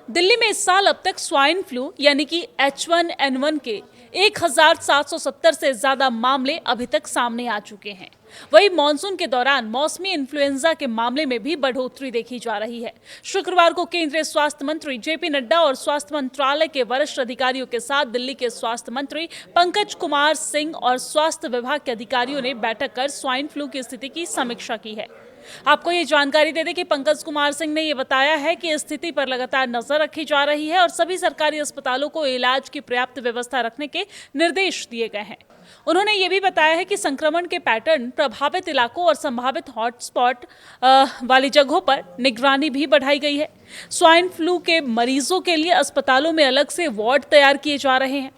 दिल्ली में इस साल अब तक स्वाइन फ्लू यानी कि H1N1 के 1770 से ज्यादा मामले अभी तक सामने आ चुके हैं। वहीं मॉनसून के दौरान मौसमी इन्फ्लुएंजा के मामले में भी बढ़ोतरी देखी जा रही है। शुक्रवार को केंद्रीय स्वास्थ्य मंत्री जेपी नड्डा और स्वास्थ्य मंत्रालय के वरिष्ठ अधिकारियों के साथ दिल्ली के स्वास्थ्य मंत्री पंकज कुमार सिंह और स्वास्थ्य विभाग के अधिकारियों ने बैठक कर स्वाइन फ्लू की स्थिति की समीक्षा की है। आपको ये जानकारी दे दें कि पंकज कुमार सिंह ने ये बताया है कि स्थिति पर लगातार नजर रखी जा रही है और सभी सरकारी अस्पतालों को इलाज की पर्याप्त व्यवस्था रखने के निर्देश दिए गए हैं। उन्होंने ये भी बताया है कि संक्रमण के पैटर्न, प्रभावित इलाकों और संभावित हॉटस्पॉट वाली जगहों पर निगरानी भी बढ़ाई गई है। स्वाइन फ्लू के मरीजों के लिए अस्पतालों में अलग से वार्ड तैयार किए जा रहे हैं।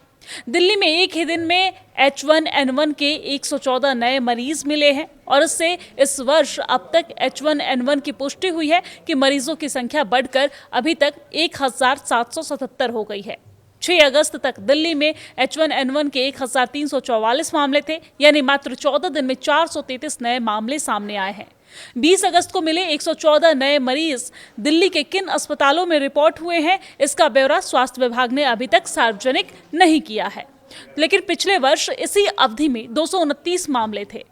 दिल्ली में एक ही दिन में H1N1 के 114 नए मरीज मिले हैं और इससे इस वर्ष अब तक H1N1 की पुष्टि हुई है कि मरीजों की संख्या बढ़कर अभी तक 1777 हो गई है। 6 अगस्त तक दिल्ली में H1N1 के 1344 मामले थे, यानी मात्र 14 दिन में 433 नए मामले सामने आए हैं। 20 अगस्त को मिले 114 नए मरीज दिल्ली के किन अस्पतालों में रिपोर्ट हुए हैं, इसका ब्यौरा स्वास्थ्य विभाग ने अभी तक सार्वजनिक नहीं किया है। लेकिन पिछले वर्ष इसी अवधि में 229 मामले थे।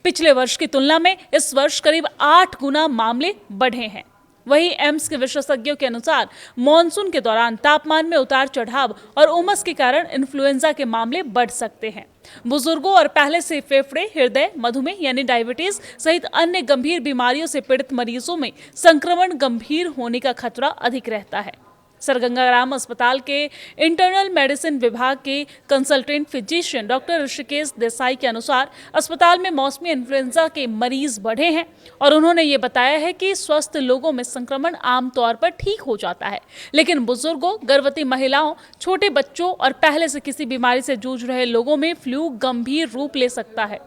पिछले वर्ष की तुलना में इस वर्ष करीब 8 गुना मामले बढ़े हैं। वहीं एम्स के विशेषज्ञों के अनुसार मॉनसून के दौरान तापमान में उतार चढ़ाव और उमस के कारण इन्फ्लुएंजा के मामले बढ़ सकते हैं। बुजुर्गों और पहले से फेफड़े, हृदय, मधुमेह यानी डायबिटीज सहित अन्य गंभीर बीमारियों से पीड़ित मरीजों में संक्रमण गंभीर होने का खतरा अधिक रहता है। सर गंगाराम अस्पताल के इंटरनल मेडिसिन विभाग के consultant physician doctor Rishikesh Desai के अनुसार अस्पताल में मौसमी इन्फ्लुएंजा के मरीज बढ़े हैं और उन्होंने ये बताया है कि स्वस्थ लोगों में संक्रमण आमतौर पर ठीक हो जाता है, लेकिन बुजुर्गों, गर्भवती महिलाओं, छोटे बच्चों और पहले से किसी बीमारी से जूझ रहे लोगों में फ्लू गंभीर रूप ले सकता है।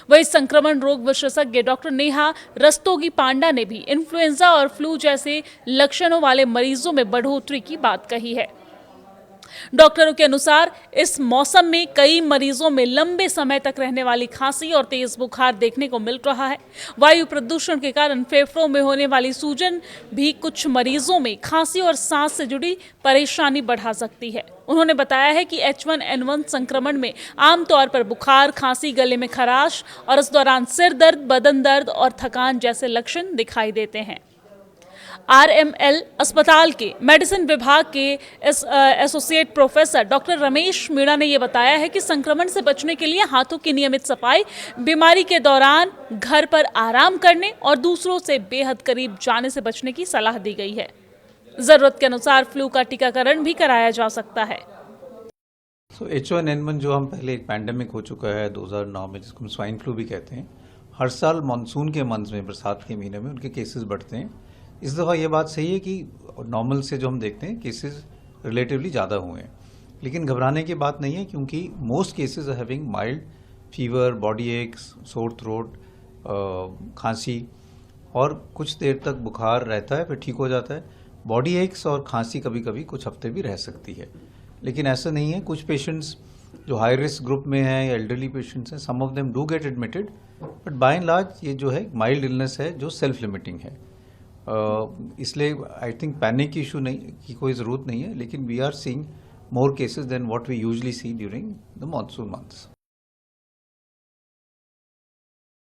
वही संक्रमण रोग विशेषज्ञ डॉक्टर नेहा रस्तोगी पांडा ने भी इन्फ्लुएंजा और फ्लू जैसे लक्षणों वाले मरीजों में बढ़ोतरी की बात कही है। डॉक्टरों के अनुसार इस मौसम में कई मरीजों में लंबे समय तक रहने वाली खांसी और तेज बुखार देखने को मिल रहा है। वायु प्रदूषण के कारण फेफड़ों में होने वाली सूजन भी कुछ मरीजों में खांसी और सांस से जुड़ी परेशानी बढ़ा सकती है। उन्होंने बताया है कि H1N1 संक्रमण में आमतौर पर बुखार, खांसी, गले में खराश और इस दौरान सिर दर्द, बदन दर्द और थकान जैसे लक्षण दिखाई देते हैं। RML अस्पताल के मेडिसिन विभाग के associate professor doctor Ramesh Meena ने यह बताया है कि संक्रमण से बचने के लिए हाथों की नियमित सफाई, बीमारी के दौरान घर पर आराम करने और दूसरों से बेहद करीब जाने से बचने की सलाह दी गई है। जरूरत के अनुसार फ्लू का टीकाकरण भी कराया जा सकता है। H1N1 जो हम पहले एक पैंडेमिक हो चुका है 2009 में, जिसको हम स्वाइन फ्लू भी कहते हैं, हर साल मानसून के मंथ में, बरसात के महीने में उनके केसेस बढ़ते हैं। इस दफ़ा ये बात सही है कि नॉर्मल से जो हम देखते हैं केसेस रिलेटिवली ज़्यादा हुए हैं, लेकिन घबराने की बात नहीं है क्योंकि most cases are having mild fever, body aches, sore throat, खांसी और कुछ देर तक बुखार रहता है, फिर ठीक हो जाता है। बॉडी एक्स और खांसी कभी कभी कुछ हफ्ते भी रह सकती है, लेकिन ऐसा नहीं है। कुछ पेशेंट्स जो हाई रिस्क ग्रुप में हैं या एल्डरली पेशेंट्स हैं, some of them do get admitted, but by and large ये जो है माइल्ड इलनेस है जो सेल्फ लिमिटिंग है। इसलिए आई थिंक पैनिक की इशू नहीं की कोई ज़रूरत नहीं है, लेकिन we are seeing more cases than what we usually see during the monsoon months.